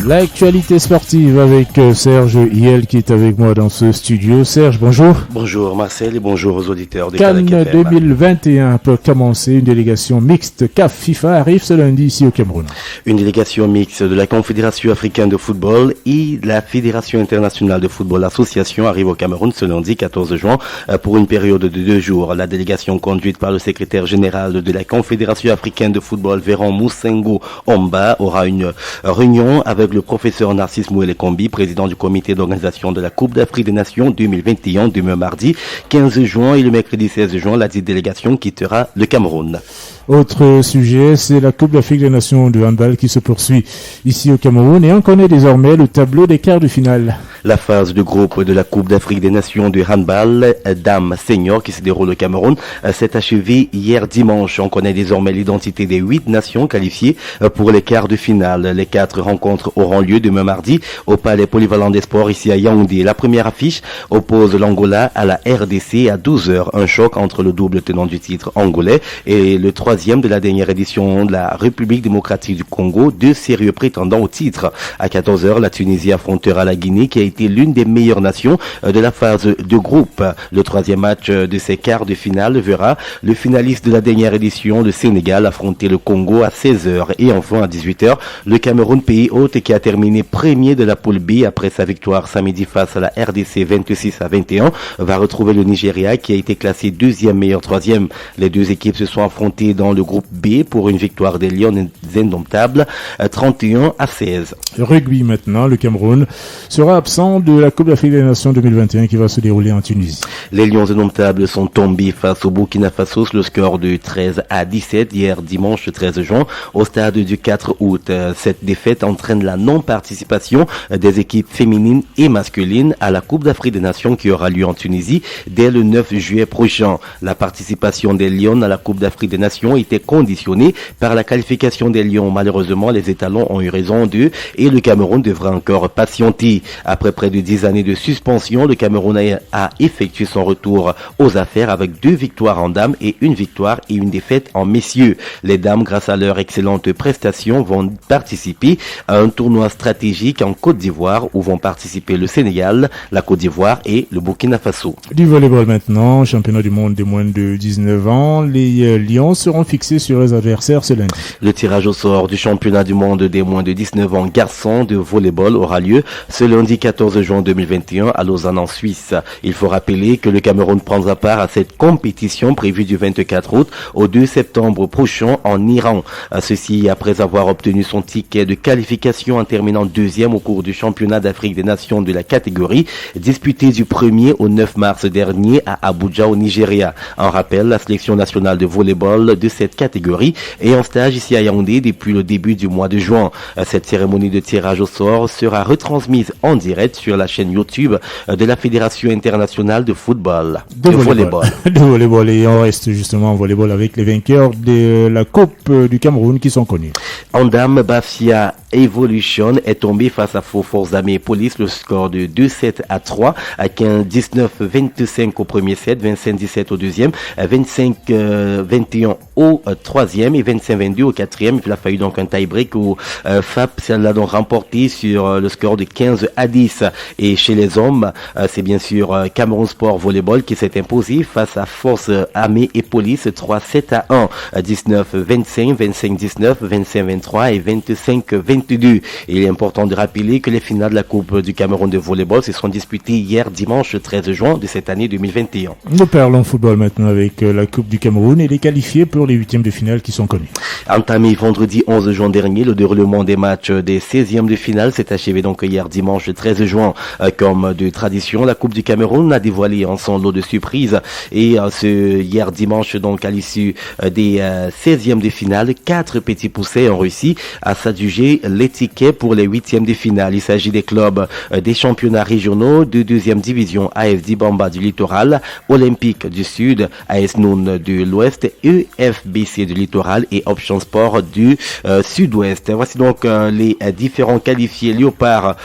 L'actualité sportive avec Serge Hiel qui est avec moi dans ce studio. Serge, bonjour. Bonjour Marcel et bonjour aux auditeurs de CAN 2021 peut commencer. Une délégation mixte CAF FIFA arrive ce lundi ici au Cameroun. Une délégation mixte de la Confédération africaine de football et la Fédération internationale de football association arrive au Cameroun ce lundi 14 juin pour une période de 2 jours. La délégation conduite par le secrétaire général de la Confédération africaine de football, Véran Moussengo Omba, aura une réunion avec le professeur Narcisse Mouele-Kombi, président du comité d'organisation de la Coupe d'Afrique des Nations 2021, demain mardi 15 juin et le mercredi 16 juin, la délégation quittera le Cameroun. Autre sujet, c'est la Coupe d'Afrique des Nations de handball qui se poursuit ici au Cameroun et on connaît désormais le tableau des quarts de finale. La phase de groupe de la Coupe d'Afrique des Nations de handball dames senior qui se déroule au Cameroun s'est achevée hier dimanche. On connaît désormais l'identité des 8 nations qualifiées pour les quarts de finale. Les 4 rencontres auront lieu demain mardi au Palais Polyvalent des Sports ici à Yaoundé. La première affiche oppose l'Angola à la RDC à 12h. Un choc entre le double tenant du titre angolais et le troisième de la dernière édition de la République démocratique du Congo, 2 sérieux prétendants au titre. À 14h, la Tunisie affrontera la Guinée qui a été l'une des meilleures nations de la phase de groupe. Le troisième match de ces quarts de finale verra le finaliste de la dernière édition, le Sénégal, affronter le Congo à 16h. Et enfin à 18h, le Cameroun, pays hôte qui a terminé premier de la poule B après sa victoire samedi face à la RDC 26-21, va retrouver le Nigeria qui a été classé deuxième meilleur troisième. Les deux équipes se sont affrontées dans le groupe B pour une victoire des Lions indomptables 31-16. Rugby maintenant, le Cameroun sera absent de la Coupe d'Afrique des Nations 2021 qui va se dérouler en Tunisie. Les Lions indomptables sont tombés face au Burkina Faso sur le score de 13-17 hier dimanche 13 juin au stade du 4 août. Cette défaite entraîne la non-participation des équipes féminines et masculines à la Coupe d'Afrique des Nations qui aura lieu en Tunisie dès le 9 juillet prochain. La participation des Lions à la Coupe d'Afrique des Nations était conditionnée par la qualification des Lions. Malheureusement, les étalons ont eu raison d'eux et le Cameroun devra encore patienter. Après près de 10 années de suspension, le Cameroun a effectué son retour aux affaires avec 2 victoires en dames et 1 victoire et 1 défaite en messieurs. Les dames, grâce à leur excellente prestation, vont participer à un tournoi stratégique en Côte d'Ivoire où vont participer le Sénégal, la Côte d'Ivoire et le Burkina Faso. Du volleyball maintenant, championnat du monde des moins de 19 ans. Les Lions seront fixés sur les adversaires ce lundi. Le tirage au sort du championnat du monde des moins de 19 ans garçons de volleyball aura lieu ce lundi 14 juin 2021 à Lausanne en Suisse. Il faut rappeler que le Cameroun prendra part à cette compétition prévue du 24 août au 2 septembre prochain en Iran. Ceci après avoir obtenu son ticket de qualification en terminant deuxième au cours du championnat d'Afrique des Nations de la catégorie disputé du 1er au 9 mars dernier à Abuja au Nigeria. En rappel, la sélection nationale de volleyball de cette catégorie est en stage ici à Yaoundé depuis le début du mois de juin. Cette cérémonie de tirage au sort sera retransmise en direct sur la chaîne YouTube de la Fédération internationale de football. De volleyball. Et on reste justement en volleyball avec les vainqueurs de la Coupe du Cameroun qui sont connus. En dame, Bafia Evolution est tombé face à Forces Armées Police, le score de 2-7-3 avec un 19-25 au premier set, 25-17 au deuxième, 25-21 au troisième et 25-22 au quatrième. Il a fallu donc un tie-break où FAP l'a donc remporté sur le score de 15-10. Et chez les hommes, c'est bien sûr Cameroun Sport Volleyball qui s'est imposé face à Forces Armées et Police 3-7-1, 19-25, 25-19, 25-23 et 25-22. Et il est important de rappeler que les finales de la Coupe du Cameroun de volleyball se sont disputées hier dimanche 13 juin de cette année 2021. Nous parlons football maintenant avec la Coupe du Cameroun et les qualifiés pour les 8e de finale qui sont connus. Entamé vendredi 11 juin dernier, le déroulement des matchs des 16e de finale s'est achevé donc hier dimanche 13 juin. Comme de tradition, la Coupe du Cameroun a dévoilé en son lot de surprises et hier dimanche donc à l'issue des 16e de finale, 4 petits poussets ont réussi à s'adjuger les tickets pour les 8e de finale. Il s'agit des clubs des championnats régionaux de 2e division, AFD Bamba du Littoral, Olympique du Sud, AS Noun de l'Ouest, EF UFBC du Littoral et Option Sport du Sud-Ouest. Voici donc les différents qualifiés. Léopard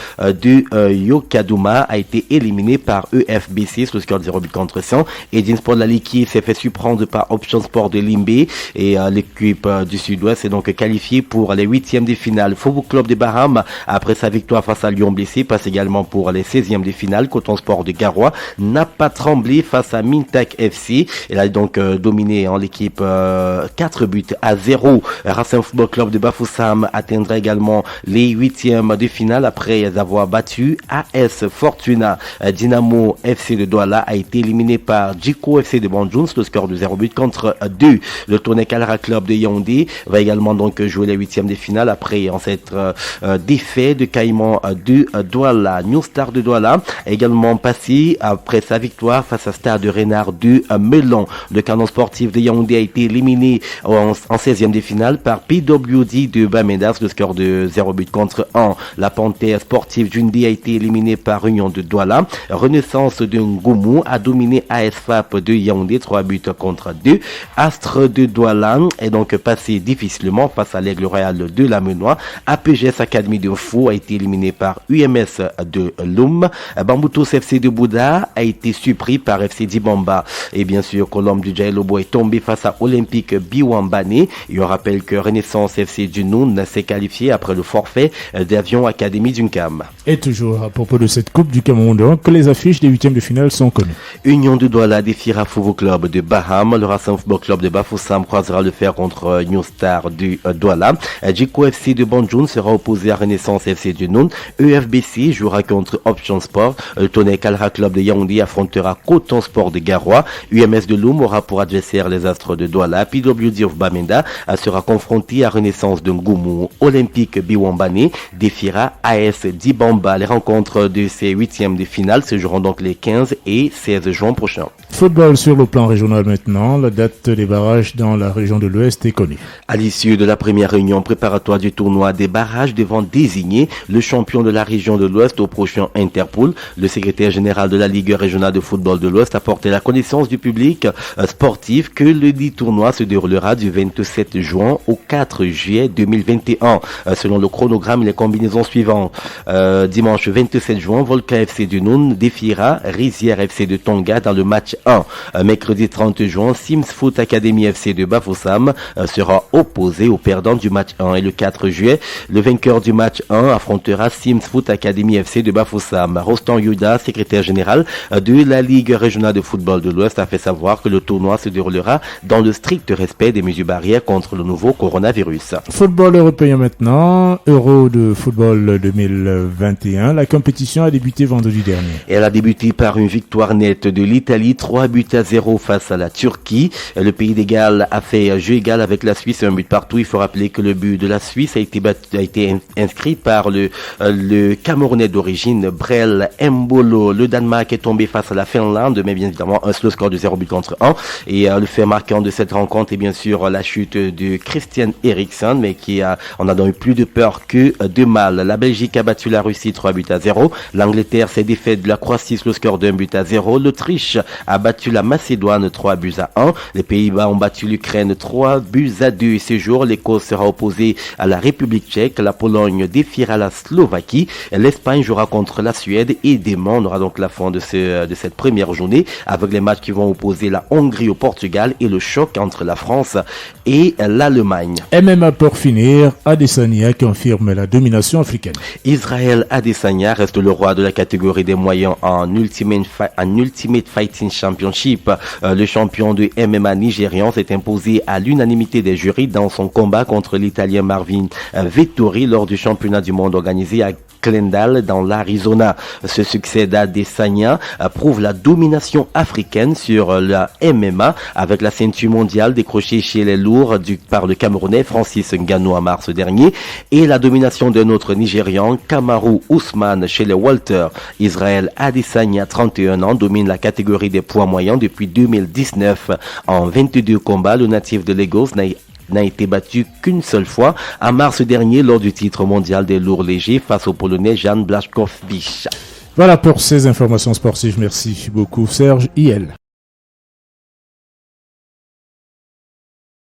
du Yokaduma a été éliminé par UFBC sur le score de 0 but contre 100. Edin Sport de la Liki s'est fait surprendre par Option Sport de Limbé et l'équipe du Sud-Ouest est donc qualifiée pour les 8e de finale. Football Club de Baham, après sa victoire face à Lyon Blessé, passe également pour les 16e de finale. Coton Sport de Garoua n'a pas tremblé face à Mintak FC. Elle a donc dominé en l'équipe 4 buts à 0. Racing Football Club de Bafoussam atteindra également les 8e de finale après avoir battu AS Fortuna. Dynamo FC de Douala a été éliminé par Djiko FC de Banjoun, le score de 0 but contre 2. Le Tournai Kalara Club de Yaoundé va également donc jouer les 8e de finale après en cette défaite de Caïman de Douala. New Star de Douala a également passé après sa victoire face à Stade de Renard de Melon. Le canon sportif de Yaoundé a été éliminé en 16e de finale par PWD de Bamendas, le score de 0 but contre 1. La Panthère sportive d'Undé a été éliminée par Union de Douala. Renaissance de Ngoumou a dominé ASFAP de Yaoundé, 3 buts contre 2. Astre de Douala est donc passé difficilement face à l'Aigle Royal de la Menois. APGS Academy de Fou a été éliminé par UMS de Loum. Bamboutos FC de Bouddha a été surpris par FC Dibamba. Et bien sûr, Colombe du Djaïlobo est tombé face à Olympique Biwambane. Et on rappelle que Renaissance FC du Noun s'est qualifié après le forfait d'Avion Académie d'Uncam. Et toujours à propos de cette Coupe du Cameroun, donc, les affiches des 8e de finale sont connues. Union de Douala défiera Football Club de Baham. Le Racing Football Club de Bafoussam croisera le fer contre New Star du Douala. Djiko FC de Banjoun sera opposé à Renaissance FC du Noun. EFBC jouera contre Option Sport. Le Tournai Kalra Club de Yaoundé affrontera Coton Sport de Garoua. UMS de Loum aura pour adversaire les Astres de Douala. PWD of Bamenda sera confronté à Renaissance de Ngoumou. Olympique Biwambane défiera AS Dibamba. Les rencontres de ces 8e de finale se joueront donc les 15 et 16 juin prochains. Football sur le plan régional maintenant. La date des barrages dans la région de l'Ouest est connue. À l'issue de la première réunion préparatoire du tournoi des barrages devant désigner le champion de la région de l'Ouest au prochain Interpol, le secrétaire général de la Ligue régionale de football de l'Ouest a porté la connaissance du public sportif que le dit tournoi se déroulera du 27 juin au 4 juillet 2021. Selon le chronogramme, les combinaisons suivantes. Dimanche 27 juin, Volca FC du Noun défiera Rizière FC de Tonga dans le match 1. Mercredi 30 juin, Sims Foot Academy FC de Bafoussam sera opposé au perdant du match 1. Et le 4 juillet, le vainqueur du match 1 affrontera Sims Foot Academy FC de Bafoussam. Rostan Yuda, secrétaire général de la Ligue régionale de football de l'Ouest, a fait savoir que le tournoi se déroulera dans le strict respect des mesures barrières contre le nouveau coronavirus. Football européen maintenant, Euro de football 2021. La compétition a débuté vendredi dernier. Elle a débuté par une victoire nette de l'Italie, 3 buts à 0 face à la Turquie. Le pays des Galles a fait jeu égal avec la Suisse, un but partout. Il faut rappeler que le but de la Suisse a été inscrit par le Camerounais d'origine Brel Mbolo. Le Danemark est tombé face à la Finlande, mais bien évidemment un slow score de 0 but contre 1. Et le fait marquant de cette rencontre est bien sûr la chute de Christian Eriksen, mais on a donc eu plus de peur que de mal. La Belgique a battu la Russie 3 buts à 0. L'Angleterre s'est défaite de la Croatie, le score d'un but à 0. L'Autriche a battu la Macédoine 3 buts à 1. Les Pays-Bas ont battu l'Ukraine 3 buts à 2. Ce jour, l'Écosse sera opposée à la République tchèque. La Pologne défiera la Slovaquie. L'Espagne jouera contre la Suède et demain, on aura donc la fin de cette première journée avec les matchs qui vont opposer la Hongrie au Portugal et le choc entre la France et l'Allemagne. MMA pour finir, Adesanya confirme la domination africaine. Israël Adesanya reste le roi de la catégorie des moyens en Ultimate Fighting Championship. Le champion de MMA nigérian s'est imposé à l'unanimité des jurys dans son combat contre l'Italien Marvin Vettori lors du championnat du monde organisé à Glendale dans l'Arizona. Ce succès d'Adesanya prouve la domination africaine sur la MMA avec la ceinture mondiale décrochée chez les lourds par le Camerounais Francis Ngannou en mars dernier et la domination d'un autre Nigérian, Kamaru Usman, chez les Walter. Israël Adesanya, 31 ans, domine la catégorie des poids moyens depuis 2019. En 22 combats, le natif de Lagos n'a été battu qu'une seule fois en mars dernier lors du titre mondial des lourds légers face au Polonais Jan Blachkowicz. Voilà pour ces informations sportives. Merci beaucoup Serge IL.